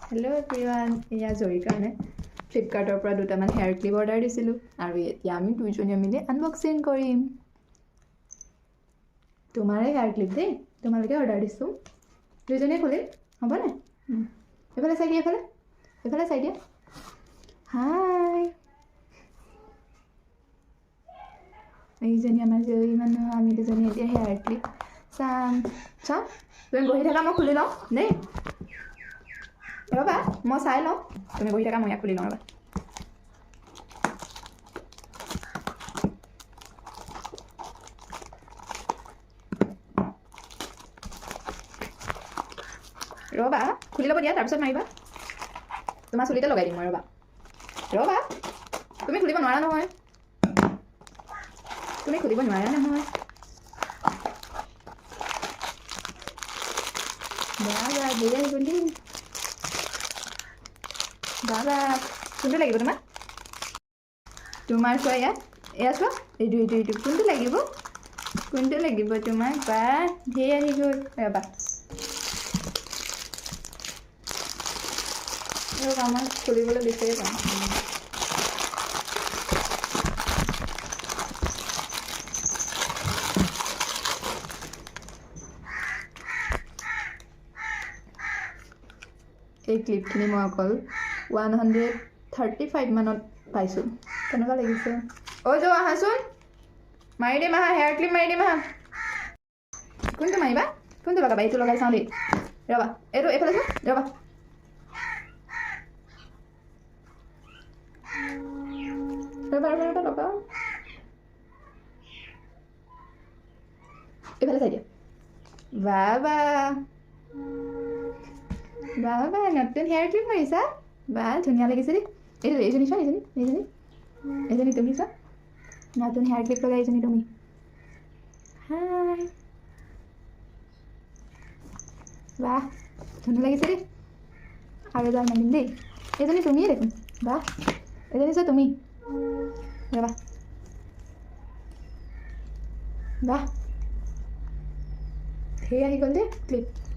Hello' everyone, এয়া জয়ীৰ কাৰণে ফ্লিপকাৰ্টৰ পৰা দুটামান হেয়াৰ ক্লিপ অৰ্ডাৰ দিছিলোঁ আৰু এতিয়া আমি দুইজনীয়ে মিলি আনবক্সিং কৰিম। তোমাৰে হেয়াৰ ক্লিপ দেই, তোমালোকে অৰ্ডাৰ দিছোঁ, দুইজনীয়ে খুলিম হ'বনে? এইফালে চাই দিয়া, এইফালে চাই দিয়া। হাই, এইজনী আমাৰ জয়ী মানুহ, আমি দুজনী এতিয়া হেয়াৰ ক্লিপ চাম। চাওঁ, তুমি বহি থাকা, মই খুলি লওঁ দেই। ৰ'বা, মই চাই লওঁ, তুমি বহি থাকা, মই ইয়াক খুলি লওঁ। ৰ'বা, খুলি ল'ব দিয়া, তাৰপিছত মাৰিবা। তোমাৰ চুলিতে লগাই দিম মই। ৰ'বা, তুমি খুলিব নোৱাৰা নহয়, বাবা দেৰি আহি গ'ল দেই। বাবা, কোনটো লাগিব তোমাৰ? তোমাৰ চোৱা, এয়া চোৱা, এইটো কোনটো লাগিব তোমাৰ? বা ধেৰ আহি গ'ল। ৰ'বা মই খুলিবলৈ বিচাৰি পাওঁ। এই ক্লিপখিনি মই অকল 135 মানত পাইছোঁ। কেনেকুৱা লাগিছে? যো আহাচোন, মাৰি দিম আহা, হেয়াৰ ক্লিপ মাৰি দিম আহা। কোনটো মাৰিবা? কোনটো লগাবা? এইটো লগাই চাওঁ দেই। ৰ'বা, এইটো এইফালে চোৱা, ৰ'বা। লগাওঁ, এইফালে চাই দিয়া। বাবা নতুন হেয়াৰ ক্লিপ মাৰিছা, বা ধুনীয়া লাগিছে দেই। এইজনী চোৱা, এইজনী তুমি চোৱা, নতুন হেয়াৰ ক্লিপ লগাই এইজনী তুমি। হাই, বাহ ধুনীয়া লাগিছে দেই। আৰু এডাল মাৰিম দেই। এইজনী তুমিয়ে দেখোন, বাহ। এইজনী চোৱা তুমি, ৰ'বা, বাহ ধেৰ আহি গ'ল দেই ক্লিপ।